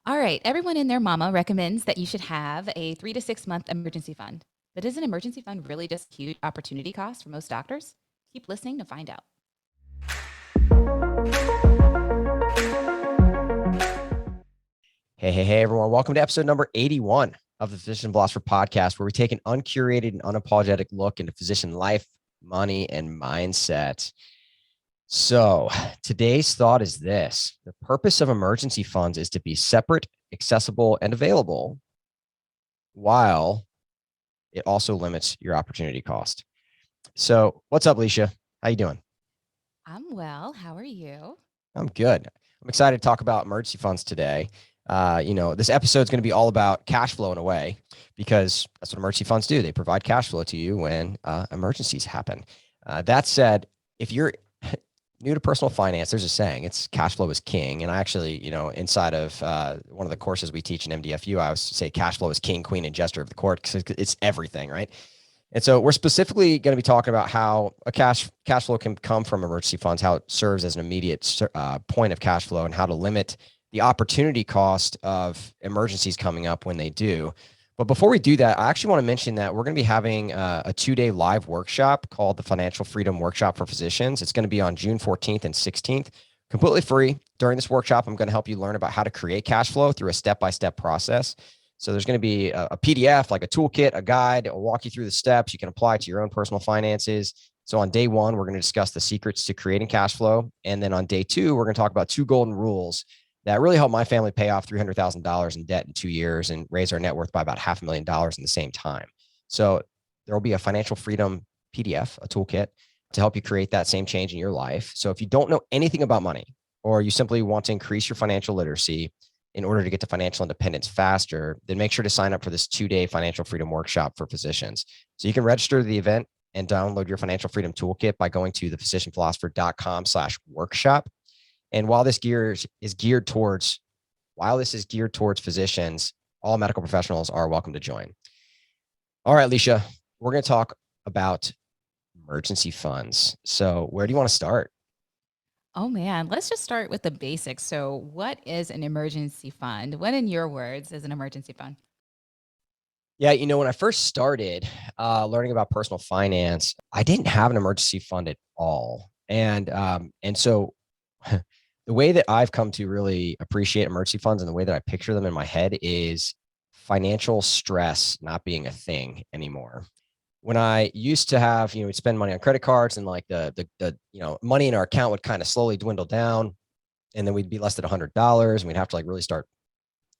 All right. Everyone and their mama recommends that you should have a 3 to 6 month emergency fund. But is an emergency fund really just a huge opportunity cost for most doctors? Keep listening to find out. Hey, everyone. Welcome to episode number 81 of the Physician Philosopher podcast, where we take an uncurated and unapologetic look into physician life, money, and mindset. So, today's thought is this: the purpose of emergency funds is to be separate, accessible, and available, while it also limits your opportunity cost. So, what's up, Alicia? How you doing? I'm well. How are you? I'm good. I'm excited to talk about emergency funds today. This episode is going to be all about cash flow in a way, because that's what emergency funds do. They provide cash flow to you when emergencies happen. That said, if you're new to personal finance, there's a saying, it's cash flow is king. And I actually, inside of one of the courses we teach in MDFU, I always say cash flow is king, queen, and jester of the court, because it's everything, right? And so we're specifically going to be talking about how a cash flow can come from emergency funds, how it serves as an immediate point of cash flow, and how to limit the opportunity cost of emergencies coming up when they do. But before we do that, I actually want to mention that we're going to be having a 2-day live workshop called the Financial Freedom Workshop for Physicians. It's going to be on June 14th and 16th, completely free. During this workshop, I'm going to help you learn about how to create cash flow through a step-by-step process. So there's going to be a PDF, like a toolkit, a guide. It'll walk you through the steps you can apply to your own personal finances. So on day one, we're going to discuss the secrets to creating cash flow. And then on day two, we're going to talk about 2 golden rules that really helped my family pay off $300,000 in debt in 2 years and raise our net worth by about $500,000 in the same time. So there will be a financial freedom PDF, a toolkit to help you create that same change in your life. So if you don't know anything about money, or you simply want to increase your financial literacy in order to get to financial independence faster, then make sure to sign up for this 2-day financial freedom workshop for physicians. So you can register the event and download your financial freedom toolkit by going to thephysicianphilosopher.com/workshop. And while this is geared towards physicians, all medical professionals are welcome to join. All right, Alicia, we're going to talk about emergency funds. So where do you want to start? Oh man, let's just start with the basics. So, what is an emergency fund? What, in your words, is an emergency fund? Yeah, when I first started learning about personal finance, I didn't have an emergency fund at all, and so the way that I've come to really appreciate emergency funds and the way that I picture them in my head is financial stress not being a thing anymore. When I used to have, we'd spend money on credit cards, and like the money in our account would kind of slowly dwindle down, and then we'd be less than $100, and we'd have to like really start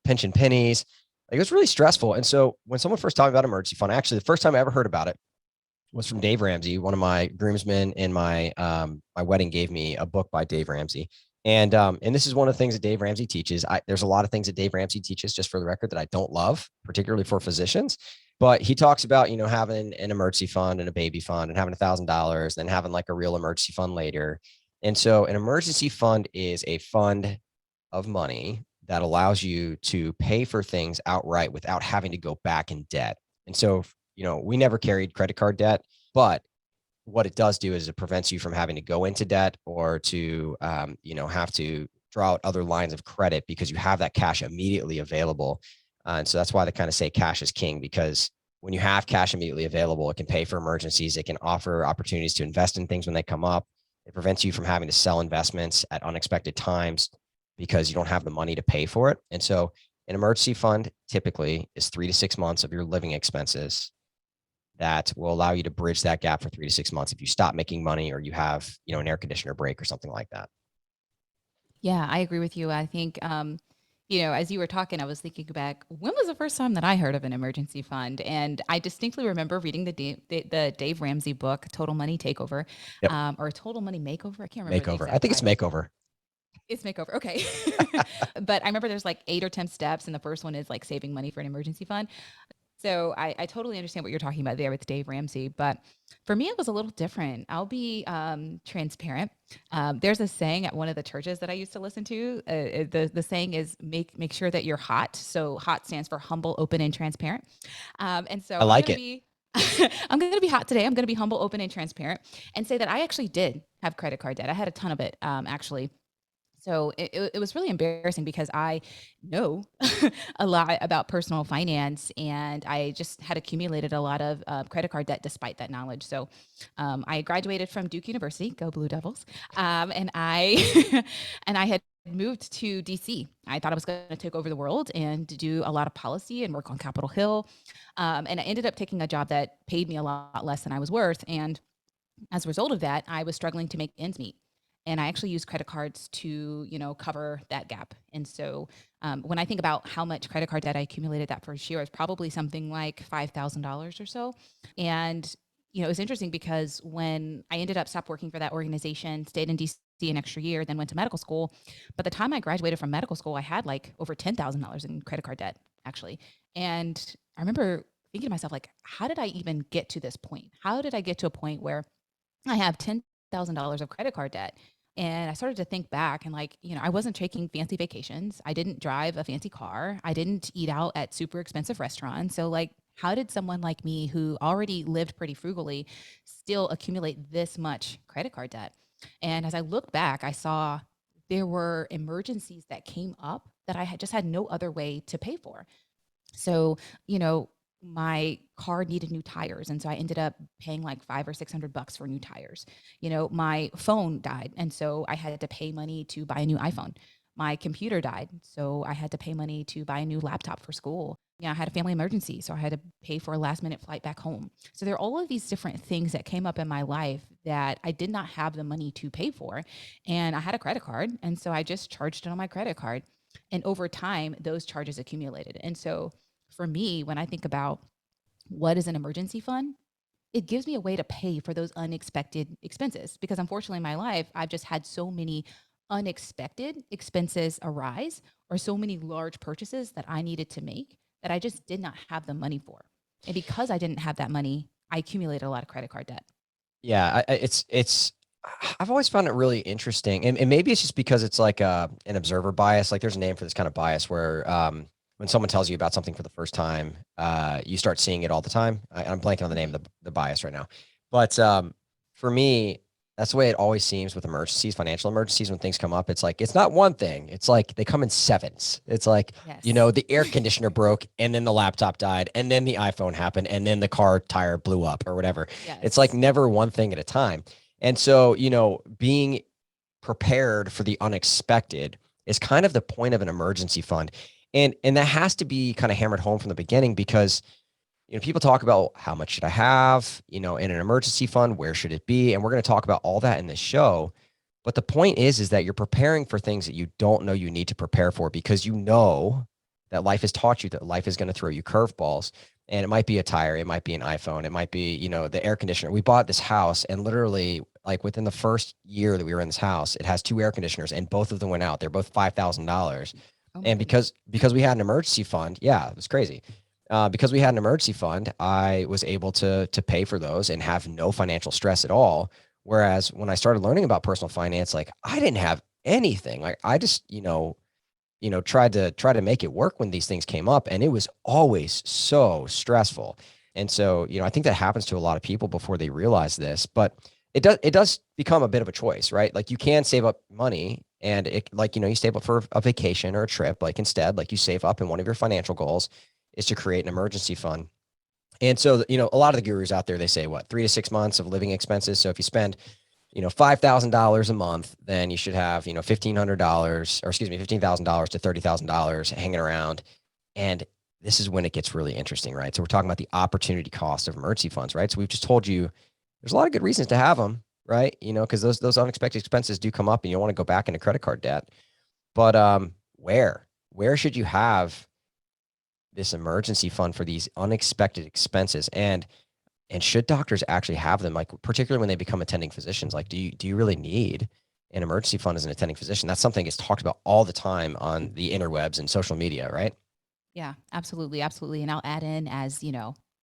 pinching pennies. Like, it was really stressful. And so when someone first taught me about emergency fund, actually the first time I ever heard about it was from Dave Ramsey. One of my groomsmen in my wedding gave me a book by Dave Ramsey. And this is one of the things that Dave Ramsey teaches. There's a lot of things that Dave Ramsey teaches, just for the record, that I don't love, particularly for physicians. But he talks about, having an emergency fund and a baby fund, and having $1,000, then having like a real emergency fund later. And so an emergency fund is a fund of money that allows you to pay for things outright without having to go back in debt. And so, we never carried credit card debt, but what it does do is it prevents you from having to go into debt, or to, have to draw out other lines of credit, because you have that cash immediately available. And so that's why they kind of say cash is king, because when you have cash immediately available, it can pay for emergencies. It can offer opportunities to invest in things when they come up. It prevents you from having to sell investments at unexpected times because you don't have the money to pay for it. And so an emergency fund typically is 3 to 6 months of your living expenses that will allow you to bridge that gap for 3 to 6 months if you stop making money, or you have, an air conditioner break or something like that. Yeah, I agree with you. I think, as you were talking, I was thinking back, when was the first time that I heard of an emergency fund? And I distinctly remember reading the Dave Ramsey book, Total Money Takeover, Yep. or Total Money Makeover. I can't remember the Makeover. I exact think it's title. makeover. It's makeover. Okay. But I remember there's like 8 or 10 steps. And the first one is like saving money for an emergency fund. So I totally understand what you're talking about there with Dave Ramsey. But for me, it was a little different. I'll be transparent. There's a saying at one of the churches that I used to listen to. The saying is make sure that you're hot. So hot stands for humble, open, and transparent. And so I I'm like going to it. be I'm going to be hot today. I'm going to be humble, open, and transparent, and say that I actually did have credit card debt. I had a ton of it, actually. So it was really embarrassing because I know a lot about personal finance, and I just had accumulated a lot of credit card debt despite that knowledge. So I graduated from Duke University, go Blue Devils, and I and I had moved to DC. I thought I was going to take over the world and do a lot of policy and work on Capitol Hill, and I ended up taking a job that paid me a lot less than I was worth, and as a result of that, I was struggling to make ends meet. And I actually used credit cards to, cover that gap. And so when I think about how much credit card debt I accumulated that first year, it's probably something like $5,000 or so. And, it was interesting because when I ended up stopped working for that organization, stayed in DC an extra year, then went to medical school. By the time I graduated from medical school, I had like over $10,000 in credit card debt, actually. And I remember thinking to myself, like, how did I even get to this point? How did I get to a point where I have $10,000 of credit card debt? And I started to think back and like, I wasn't taking fancy vacations. I didn't drive a fancy car. I didn't eat out at super expensive restaurants. So like, how did someone like me who already lived pretty frugally still accumulate this much credit card debt? And as I looked back, I saw there were emergencies that came up that I had just had no other way to pay for. So, my car needed new tires. And so I ended up paying like 500 or $600 for new tires. My phone died. And so I had to pay money to buy a new iPhone. My computer died. So I had to pay money to buy a new laptop for school. I had a family emergency. So I had to pay for a last minute flight back home. So there are all of these different things that came up in my life that I did not have the money to pay for. And I had a credit card. And so I just charged it on my credit card. And over time, those charges accumulated. And so for me, when I think about what is an emergency fund, it gives me a way to pay for those unexpected expenses because unfortunately in my life, I've just had so many unexpected expenses arise or so many large purchases that I needed to make that I just did not have the money for. And because I didn't have that money, I accumulated a lot of credit card debt. Yeah, I've always found it really interesting, and maybe it's just because it's like an observer bias. Like, there's a name for this kind of bias where when someone tells you about something for the first time, you start seeing it all the time. I'm blanking on the name Mhm. of the bias right now, but for me, that's the way it always seems with emergencies, financial emergencies. When things come up, it's like it's not one thing. It's like they come in sevens. It's like Yes. the air conditioner broke, and then the laptop died, and then the iPhone happened, and then the car tire blew up, or whatever. It's like Yes. never one thing at a time. And so, being prepared for the unexpected is kind of the point of an emergency fund. And that has to be kind of hammered home from the beginning because people talk about how much should I have, in an emergency fund, where should it be? And we're going to talk about all that in this show. But the point is that you're preparing for things that you don't know you need to prepare for because you know that life has taught you that life is going to throw you curveballs. And it might be a tire, it might be an iPhone, it might be, the air conditioner. We bought this house and literally like within the first year that we were in this house, it has two air conditioners and both of them went out. They're both $5,000. Oh my And goodness. because we had an emergency fund, yeah, it was crazy. Because we had an emergency fund, I was able to pay for those and have no financial stress at all. Whereas when I started learning about personal finance, like I didn't have anything. Like I just, tried to make it work when these things came up, and it was always so stressful. And so, I think that happens to a lot of people before they realize this, but it does become a bit of a choice, right? Like you can save up money and it like, you save up for a vacation or a trip. Like instead, like you save up and one of your financial goals is to create an emergency fund. And so, a lot of the gurus out there, they say what, 3 to 6 months of living expenses. So if you spend $5,000 a month, then you should have, $1,500 or excuse me, $15,000 to $30,000 hanging around. And this is when it gets really interesting, right? So we're talking about the opportunity cost of emergency funds, right? So we've just told you there's a lot of good reasons to have them, right? Because those unexpected expenses do come up and you don't want to go back into credit card debt. But where should you have this emergency fund for these unexpected expenses? And should doctors actually have them, like particularly when they become attending physicians? Like, do you really need an emergency fund as an attending physician? That's something that's talked about all the time on the interwebs and social media, right? Yeah, absolutely, absolutely. And I'll add in as,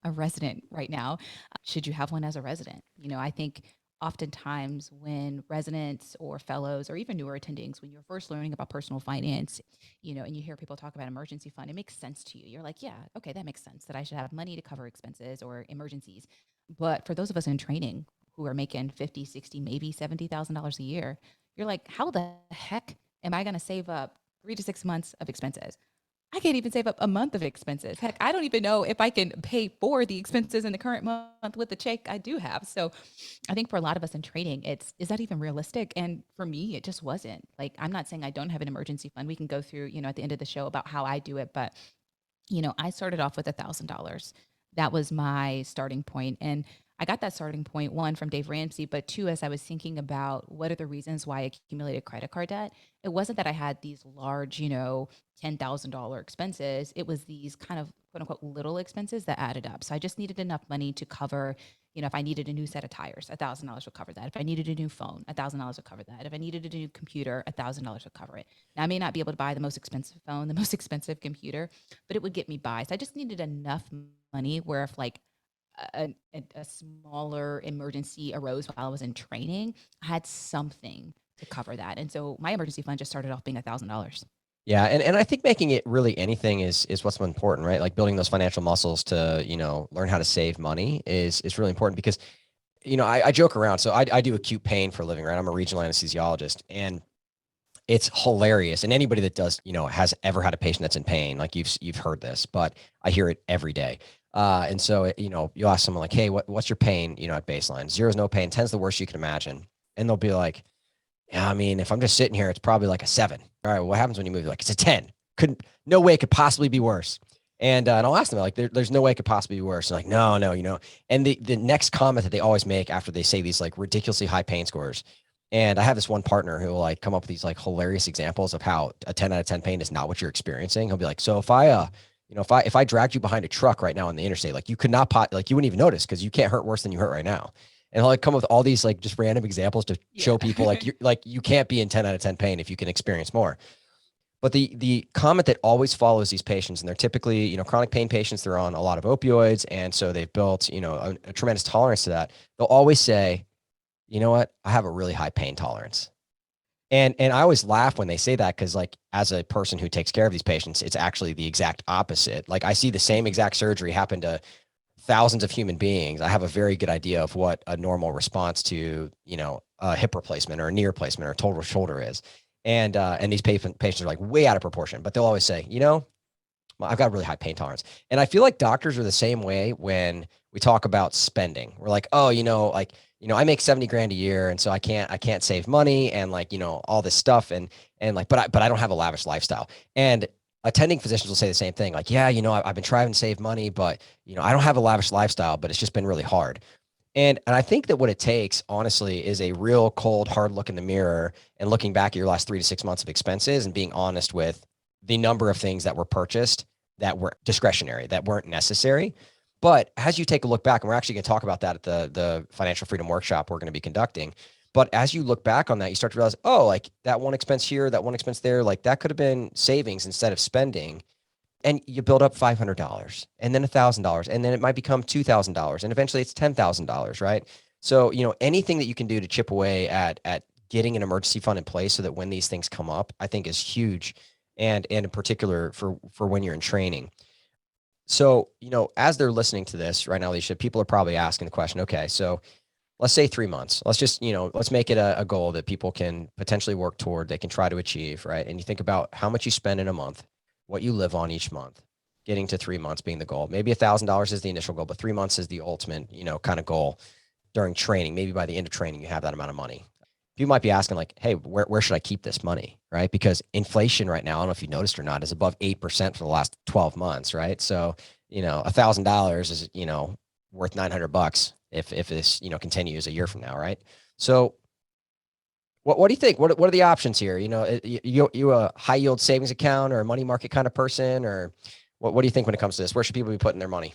a resident right now. Should you have one as a resident? I think oftentimes when residents or fellows or even newer attendings, when you're first learning about personal finance, and you hear people talk about emergency fund, it makes sense to you. You're like, yeah, okay, that makes sense that I should have money to cover expenses or emergencies. But for those of us in training who are making 50, 60, maybe $70,000 a year, you're like, how the heck am I going to save up 3 to 6 months of expenses? I can't even save up a month of expenses. Heck, I don't even know if I can pay for the expenses in the current month with the check I do have. So I think for a lot of us in trading, it's, is that even realistic? And for me, it just wasn't. Like, I'm not saying I don't have an emergency fund. We can go through, at the end of the show about how I do it. But I started off with $1,000. That was my starting point. And I got that starting point, one, from Dave Ramsey, but two, as I was thinking about what are the reasons why I accumulated credit card debt, it wasn't that I had these large, $10,000 expenses. It was these kind of quote unquote little expenses that added up. So I just needed enough money to cover, if I needed a new set of tires, $1,000 would cover that. If I needed a new phone, $1,000 would cover that. If I needed a new computer, $1,000 would cover it. Now, I may not be able to buy the most expensive phone, the most expensive computer, but it would get me by. So I just needed enough money where if like a smaller emergency arose while I was in training, I had something to cover that. And so my emergency fund just started off being $1,000. Yeah, and I think making it really anything is what's important, right? Like building those financial muscles to, learn how to save money is really important because, I joke around. So I do acute pain for a living, right? I'm a regional anesthesiologist, and it's hilarious. And anybody that does, has ever had a patient that's in pain, like you've heard this, but I hear it every day. And so, you ask someone like, hey, what's your pain, at baseline? 0 is no pain, 10's the worst you can imagine. And they'll be like, yeah, I mean, if I'm just sitting here, it's probably like a 7. All right, well, what happens when you move? Like, it's a 10. No way it could possibly be worse. And I'll ask them, like, there's no way it could possibly be worse. And like, no, no, And the next comment that they always make after they say these like ridiculously high pain scores, and I have this one partner who will like come up with these like hilarious examples of how a 10 out of 10 pain is not what you're experiencing. He'll be like, so if I dragged you behind a truck right now on the interstate, like you could not like you wouldn't even notice because you can't hurt worse than you hurt right now. And he'll like come up with all these like just random examples to Yeah. show people like you can't be in 10 out of 10 pain if you can experience more. But the comment that always follows these patients, and they're typically, chronic pain patients, they're on a lot of opioids, and so they've built, a tremendous tolerance to that. They'll always say, you know what, I have a really high pain tolerance. And I always laugh when they say that because, like, as a person who takes care of these patients, it's actually the exact opposite. Like, I see the same exact surgery happen to thousands of human beings. I have a very good idea of what a normal response to, a hip replacement or a knee replacement or a total shoulder is. And these patients are like way out of proportion, but they'll always say, I've got really high pain tolerance. And I feel like doctors are the same way when we talk about spending. We're like, oh, I make 70 grand a year. And so I can't save money and like, all this stuff. And like, but I don't have a lavish lifestyle. And attending physicians will say the same thing. Like, yeah, I've been trying to save money, but I don't have a lavish lifestyle, but it's just been really hard. And I think that what it takes, honestly, is a real cold, hard look in the mirror and looking back at your last 3 to 6 months of expenses and being honest with the number of things that were purchased that were discretionary, that weren't necessary. But as you take a look back, and we're actually going to talk about that at the Financial Freedom Workshop we're going to be conducting. But as you look back on that, you start to realize, oh, like that one expense here, that one expense there, like that could have been savings instead of spending. And you build up $500 and then $1,000, and then it might become $2,000, and eventually it's $10,000, right? So, anything that you can do to chip away at getting an emergency fund in place so that when these things come up, I think is huge. And in particular for when you're in training. So, as they're listening to this right now, Alicia, people are probably asking the question, okay, so let's say 3 months. Let's just, let's make it a goal that people can potentially work toward, they can try to achieve, right? And you think about how much you spend in a month, what you live on each month, getting to 3 months being the goal. Maybe $1,000 is the initial goal, but 3 months is the ultimate, kind of goal during training. Maybe by the end of training, you have that amount of money. You might be asking like, hey, where should I keep this money, right? Because inflation right now, I don't know if you noticed or not, is above 8% for the last 12 months, right? So, $1,000 is, worth $900 if this, continues a year from now, right? So what do you think? What are the options here? You a high yield savings account or a money market kind of person, or what do you think when it comes to this? Where should people be putting their money?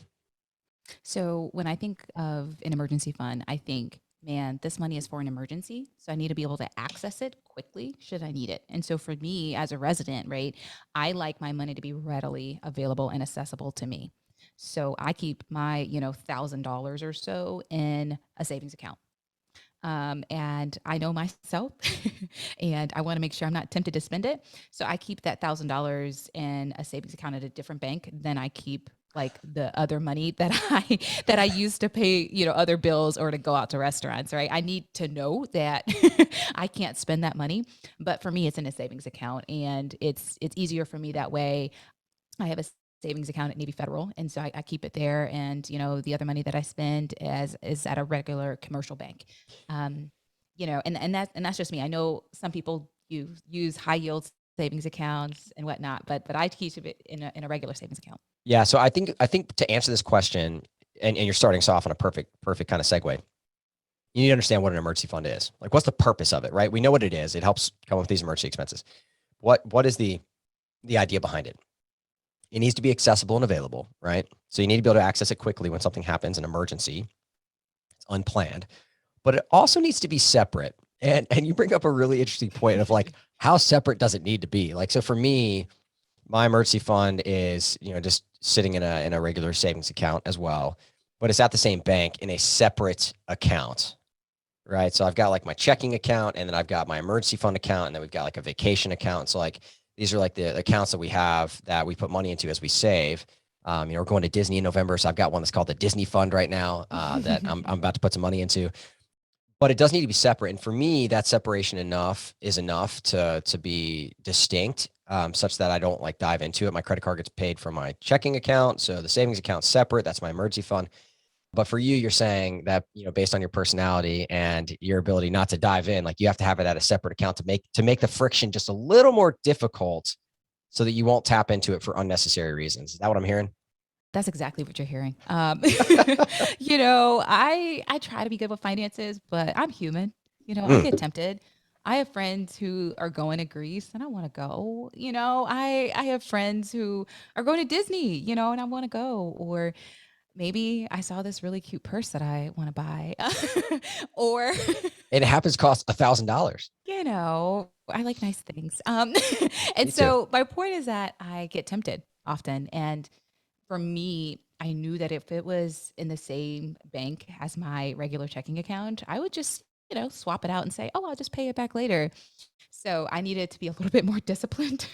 So when I think of an emergency fund, I think, man, this money is for an emergency. So I need to be able to access it quickly should I need it. And so for me as a resident, right, I like my money to be readily available and accessible to me. So I keep my, $1,000 or so in a savings account. And I know myself, and I want to make sure I'm not tempted to spend it. So I keep that $1,000 in a savings account at a different bank than I keep like the other money that I use to pay, other bills or to go out to restaurants, right? I need to know that I can't spend that money. But for me, it's in a savings account, and it's easier for me that way. I have a savings account at Navy Federal, and so I keep it there. And the other money that I spend is at a regular commercial bank. Um, and that's just me. I know some people use high yield savings accounts and whatnot, but I keep it in a regular savings account. Yeah. So I think to answer this question, and you're starting us off on a perfect kind of segue. You need to understand what an emergency fund is. Like, what's the purpose of it, right? We know what it is. It helps come up with these emergency expenses. What is the idea behind it? It needs to be accessible and available, right? So you need to be able to access it quickly when something happens, an emergency, it's unplanned. But it also needs to be separate. And you bring up a really interesting point of like, how separate does it need to be? Like, so for me, my emergency fund is, just sitting in a regular savings account as well, but it's at the same bank in a separate account, right? So I've got like my checking account, and then I've got my emergency fund account, and then we've got like a vacation account. So like these are like the accounts that we have that we put money into as we save. We're going to Disney in November, so I've got one that's called the Disney Fund right now that I'm about to put some money into. But it does need to be separate, and for me, that separation is enough to be distinct, such that I don't like dive into it. My credit card gets paid from my checking account, so the savings account's separate. That's my emergency fund. But for you, you're saying that, based on your personality and your ability not to dive in, like you have to have it at a separate account to make the friction just a little more difficult so that you won't tap into it for unnecessary reasons. Is that what I'm hearing? That's exactly what you're hearing. I try to be good with finances, but I'm human. I Mm. get tempted. I have friends who are going to Greece and I want to go. I have friends who are going to Disney, and I want to go. Or maybe I saw this really cute purse that I want to buy. Or And it happens to cost $1,000. I like nice things. And Me too. so my point is that I get tempted often, and for me, I knew that if it was in the same bank as my regular checking account, I would just, swap it out and say, "Oh, I'll just pay it back later." So I needed to be a little bit more disciplined.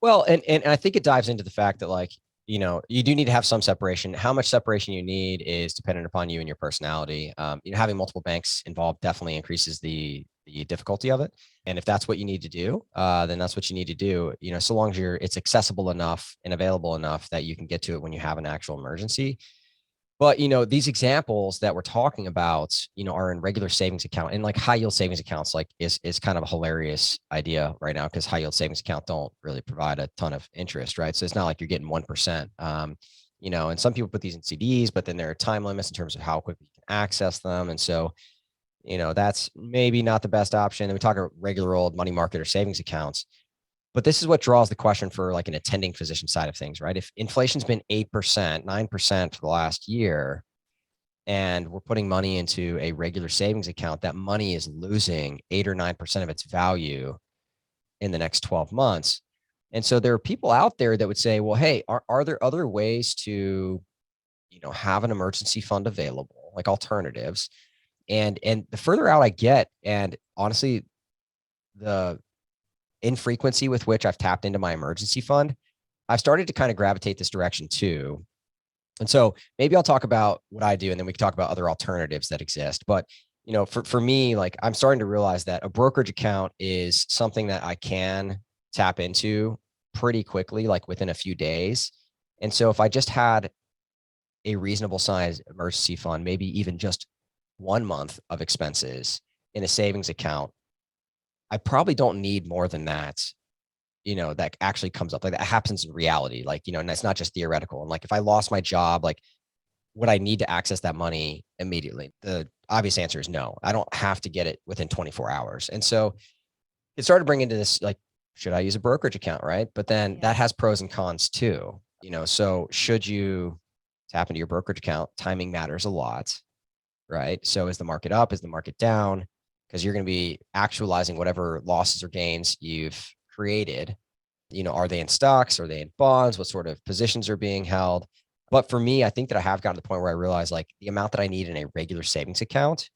Well, and I think it dives into the fact that like, you do need to have some separation. How much separation you need is dependent upon you and your personality. Having multiple banks involved definitely increases the difficulty of it. And if that's what you need to do, then that's what you need to do. So long as it's accessible enough and available enough that you can get to it when you have an actual emergency. But these examples that we're talking about, are in regular savings account, and like high yield savings accounts, like is kind of a hilarious idea right now because high yield savings account don't really provide a ton of interest, right? So it's not like you're getting 1%. And some people put these in CDs, but then there are time limits in terms of how quickly you can access them. And so, that's maybe not the best option. And we talk about regular old money market or savings accounts. But this is what draws the question for like an attending physician side of things, right? If inflation's been 8%, 9% for the last year, and we're putting money into a regular savings account, that money is losing 8 or 9% of its value in the next 12 months. And so there are people out there that would say, well, hey, are there other ways to, have an emergency fund available, like alternatives? And the further out I get, and honestly, the infrequency with which I've tapped into my emergency fund, I've started to kind of gravitate this direction too. And so maybe I'll talk about what I do, and then we can talk about other alternatives that exist. But for me, like I'm starting to realize that a brokerage account is something that I can tap into pretty quickly, like within a few days. And so if I just had a reasonable size emergency fund, maybe even just 1 month of expenses in a savings account, I probably don't need more than that, that actually comes up. Like that happens in reality. Like, and that's not just theoretical. And like if I lost my job, like would I need to access that money immediately? The obvious answer is no. I don't have to get it within 24 hours. And so it started bringing into this like, should I use a brokerage account? Right. But then Yeah. that has pros and cons too. So should you tap into your brokerage account? Timing matters a lot. Right. So is the market up? Is the market down? Because you're going to be actualizing whatever losses or gains you've created. Are they in stocks? Are they in bonds? What sort of positions are being held? But for me, I think that I have gotten to the point where I realize like the amount that I need in a regular savings account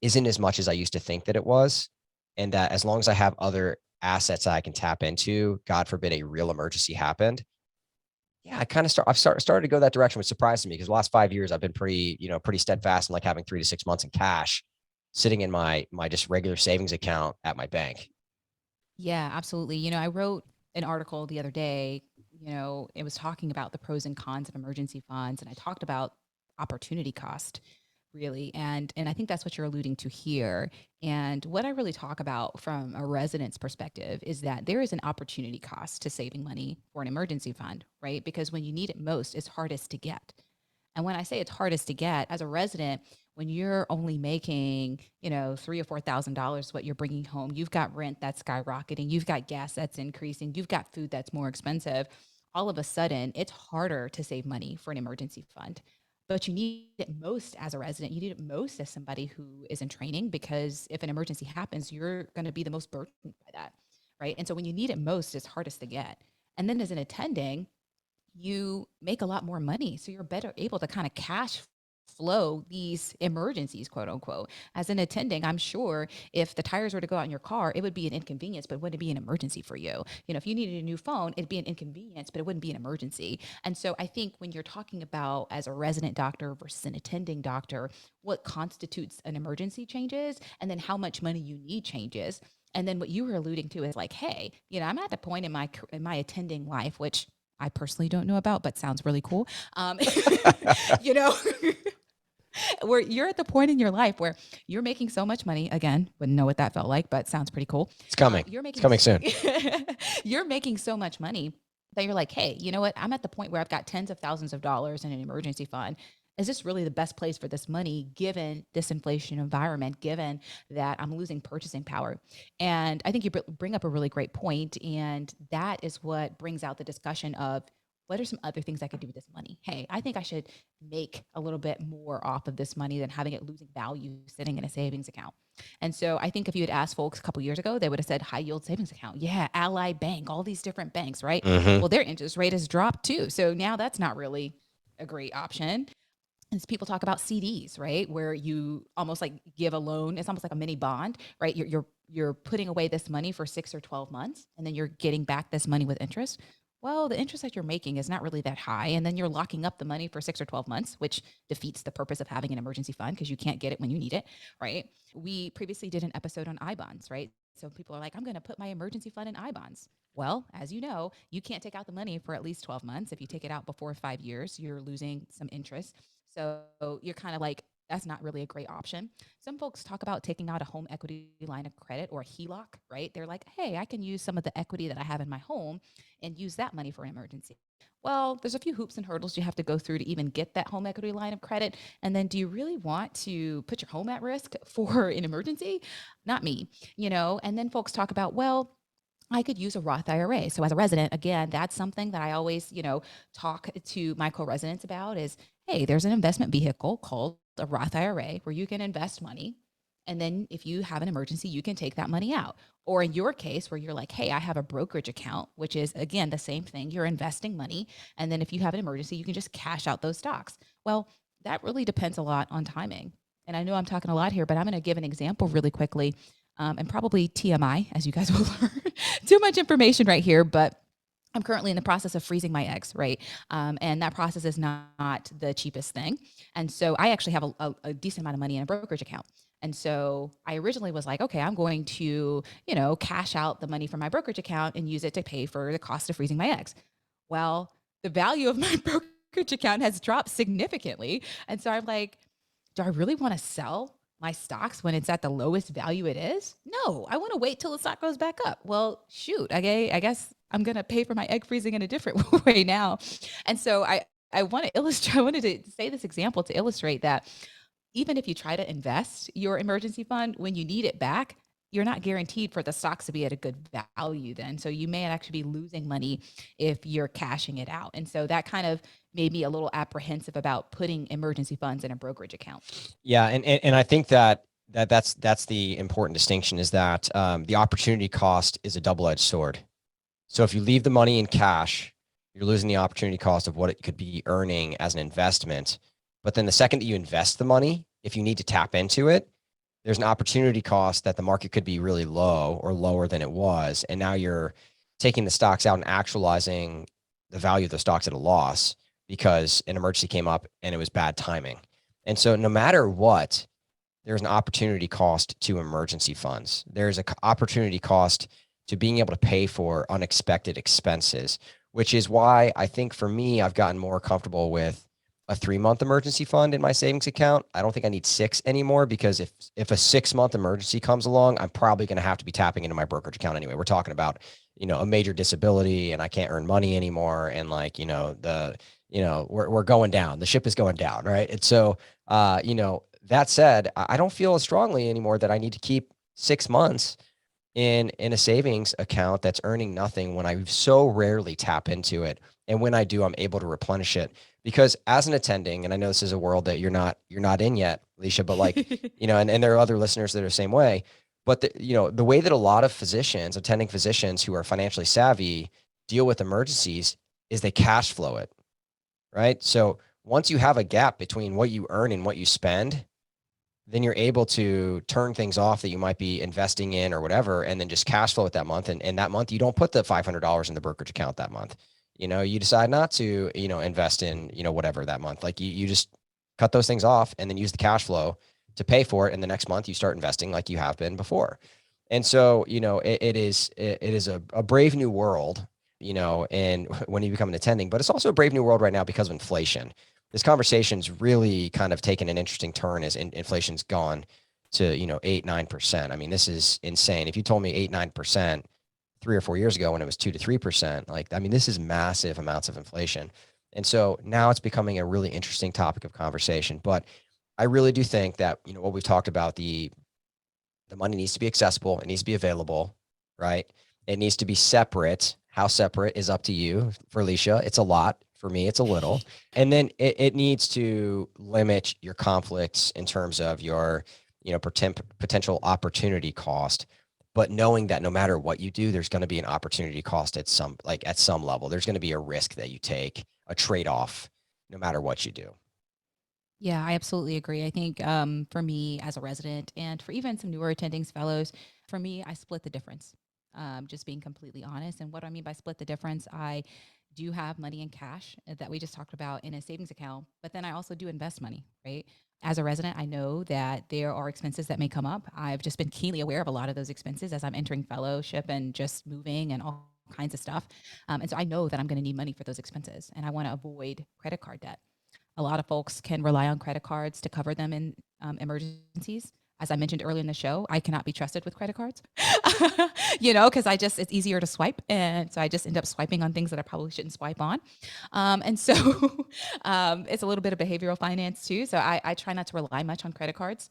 isn't as much as I used to think that it was. And that as long as I have other assets that I can tap into, God forbid a real emergency happened, yeah, started to go that direction, which surprised me because the last 5 years I've been pretty steadfast in like having 3 to 6 months in cash sitting in my just regular savings account at my bank. Yeah, absolutely. I wrote an article the other day, it was talking about the pros and cons of emergency funds, and I talked about opportunity cost really. And I think that's what you're alluding to here. And what I really talk about from a resident's perspective is that there is an opportunity cost to saving money for an emergency fund, right? Because when you need it most, it's hardest to get. And when I say it's hardest to get as a resident, when you're only making, $3 or $4,000, what you're bringing home, you've got rent that's skyrocketing, you've got gas that's increasing, you've got food that's more expensive. All of a sudden, it's harder to save money for an emergency fund. But you need it most as a resident. You need it most as somebody who is in training because if an emergency happens, you're going to be the most burdened by that, right? And so when you need it most, it's hardest to get. And then as an attending, you make a lot more money. So you're better able to kind of cash flow these emergencies, quote unquote. As an attending, I'm sure if the tires were to go out in your car, it would be an inconvenience, but it wouldn't be an emergency for you. If you needed a new phone, it'd be an inconvenience, but it wouldn't be an emergency. And so I think when you're talking about as a resident doctor versus an attending doctor, what constitutes an emergency changes, and then how much money you need changes. And then what you were alluding to is like, hey, I'm at the point in my attending life, which I personally don't know about, but sounds really cool. Um, you know, where you're at the point in your life where you're making so much money. Again, wouldn't know what that felt like, but sounds pretty cool. It's coming. You're It's making coming soon. you're making so much money that you're like, hey, you know what? I'm at the point where I've got tens of thousands of dollars in an emergency fund. Is this really the best place for this money given this inflation environment, given that I'm losing purchasing power? And I think you bring up a really great point, and that is what brings out the discussion of what are some other things I could do with this money? Hey, I think I should make a little bit more off of this money than having it losing value sitting in a savings account. And so I think if you had asked folks a couple years ago, they would have said high yield savings account. Yeah, Ally Bank, all these different banks, right? Mm-hmm. Well, their interest rate has dropped too. So now that's not really a great option. And people talk about CDs, right? Where you almost like give a loan. It's almost like a mini bond, right? You're putting away this money for 6 or 12 months, and then you're getting back this money with interest. Well, the interest that you're making is not really that high, and then you're locking up the money for 6 or 12 months, which defeats the purpose of having an emergency fund because you can't get it when you need it, right? We previously did an episode on I bonds, right? So people are like, I'm going to put my emergency fund in I bonds. Well, as you know, you can't take out the money for at least 12 months. If you take it out before 5 years, you're losing some interest. So you're kind of like, that's not really a great option. Some folks talk about taking out a home equity line of credit or a HELOC, right? They're like, hey, I can use some of the equity that I have in my home and use that money for an emergency. Well, there's a few hoops and hurdles you have to go through to even get that home equity line of credit. And then do you really want to put your home at risk for an emergency? Not me, And then folks talk about, well, I could use a Roth IRA. So as a resident, again, that's something that I always, talk to my co-residents about is, hey, there's an investment vehicle called a Roth IRA where you can invest money. And then if you have an emergency, you can take that money out. Or in your case, where you're like, hey, I have a brokerage account, which is, again, the same thing. You're investing money. And then if you have an emergency, you can just cash out those stocks. Well, that really depends a lot on timing. And I know I'm talking a lot here, but I'm going to give an example really quickly, and probably TMI, as you guys will learn. Too much information right here, but I'm currently in the process of freezing my eggs, right? And that process is not the cheapest thing. And so I actually have a decent amount of money in a brokerage account. And so I originally was like, okay, I'm going to, cash out the money from my brokerage account and use it to pay for the cost of freezing my eggs. Well, the value of my brokerage account has dropped significantly. And so I'm like, do I really want to sell my stocks when it's at the lowest value it is? No, I want to wait till the stock goes back up. Well, shoot, I guess I'm going to pay for my egg freezing in a different way now. And so I want to illustrate, I wanted to say this example to illustrate that even if you try to invest your emergency fund, when you need it back, you're not guaranteed for the stocks to be at a good value then. So you may actually be losing money if you're cashing it out. And so that kind of made me a little apprehensive about putting emergency funds in a brokerage account. Yeah, and I think that's the important distinction is that the opportunity cost is a double-edged sword. So if you leave the money in cash, you're losing the opportunity cost of what it could be earning as an investment. But then the second that you invest the money, if you need to tap into it, there's an opportunity cost that the market could be really low or lower than it was. And now you're taking the stocks out and actualizing the value of the stocks at a loss because an emergency came up and it was bad timing. And so no matter what, there's an opportunity cost to emergency funds. There's an opportunity cost to being able to pay for unexpected expenses, which is why I think for me, I've gotten more comfortable with a 3-month emergency fund in my savings account. I don't think I need 6 anymore, because if a 6-month emergency comes along, I'm probably going to have to be tapping into my brokerage account anyway. We're talking about, a major disability and I can't earn money anymore. And like, we're going down, the ship is going down. Right. And so, that said, I don't feel as strongly anymore that I need to keep 6 months in a savings account that's earning nothing when I so rarely tap into it. And when I do, I'm able to replenish it. Because as an attending, and I know this is a world that you're not in yet, Alicia, but like, and there are other listeners that are the same way. But the way that a lot of attending physicians who are financially savvy deal with emergencies is they cash flow it, right? So once you have a gap between what you earn and what you spend, then you're able to turn things off that you might be investing in or whatever, and then just cash flow it that month. And that month, you don't put the $500 in the brokerage account that month. You decide not to, invest in, whatever that month. Like you just cut those things off and then use the cash flow to pay for it. And the next month you start investing like you have been before. And so, it is a brave new world, and when you become an attending, but it's also a brave new world right now because of inflation. This conversation's really kind of taken an interesting turn as inflation's gone to, 8-9%. I mean, this is insane. If you told me 8-9% 3 or 4 years ago when it was 2 to 3%, like, I mean, this is massive amounts of inflation. And so now it's becoming a really interesting topic of conversation. But I really do think that, what we've talked about, the money needs to be accessible. It needs to be available, right? It needs to be separate. How separate is up to you. For Alicia, it's a lot. For me, it's a little. And then it needs to limit your conflicts in terms of your, potential opportunity cost. But knowing that no matter what you do, there's going to be an opportunity cost at some level. There's going to be a risk that you take, a trade-off, no matter what you do. Yeah, I absolutely agree. I think for me as a resident and for even some newer attendings fellows, for me, I split the difference. Just being completely honest. And what I mean by split the difference, I do have money in cash that we just talked about in a savings account, but then I also do invest money, right? As a resident, I know that there are expenses that may come up. I've just been keenly aware of a lot of those expenses as I'm entering fellowship and just moving and all kinds of stuff. And so I know that I'm going to need money for those expenses, and I want to avoid credit card debt. A lot of folks can rely on credit cards to cover them in emergencies. As I mentioned earlier in the show, I cannot be trusted with credit cards, because it's easier to swipe. And so I just end up swiping on things that I probably shouldn't swipe on. And so it's a little bit of behavioral finance too. So I try not to rely much on credit cards.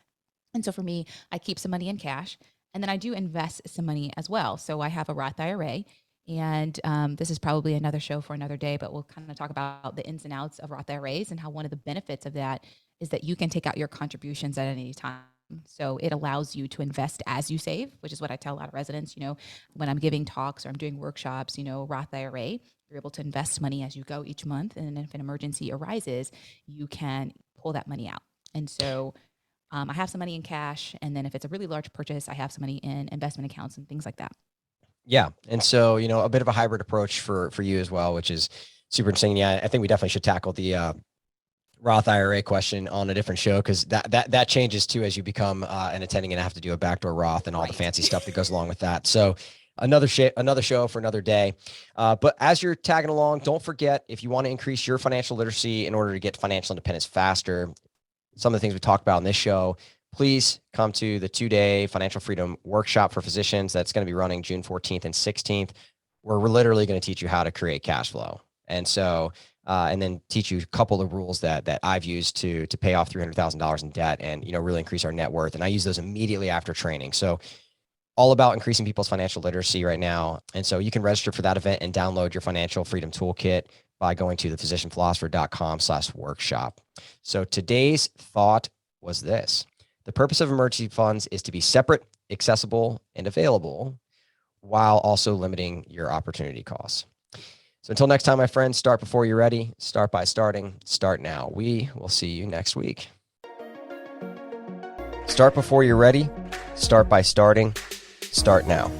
And so for me, I keep some money in cash, and then I do invest some money as well. So I have a Roth IRA. And this is probably another show for another day, but we'll kind of talk about the ins and outs of Roth IRAs and how one of the benefits of that is that you can take out your contributions at any time. So it allows you to invest as you save, which is what I tell a lot of residents, when I'm giving talks or I'm doing workshops, Roth IRA, you're able to invest money as you go each month. And if an emergency arises, you can pull that money out. And so I have some money in cash. And then if it's a really large purchase, I have some money in investment accounts and things like that. Yeah. And so, a bit of a hybrid approach for you as well, which is super interesting. Yeah. I think we definitely should tackle the Roth IRA question on a different show, because that changes too as you become an attending and have to do a backdoor Roth and all the fancy stuff that goes along with that. So another show for another day. But as you're tagging along, don't forget, if you want to increase your financial literacy in order to get financial independence faster, some of the things we talked about in this show, please come to the 2-day financial freedom workshop for physicians. That's going to be running June 14th and 16th, where we're literally going to teach you how to create cash flow. And so, and then teach you a couple of rules that I've used to pay off $300,000 in debt and, really increase our net worth. And I use those immediately after training. So all about increasing people's financial literacy right now. And so you can register for that event and download your financial freedom toolkit by going to thephysicianphilosopher.com/workshop. So today's thought was this: the purpose of emergency funds is to be separate, accessible, and available while also limiting your opportunity costs. So until next time, my friends, start before you're ready. Start by starting. Start now. We will see you next week. Start before you're ready. Start by starting. Start now.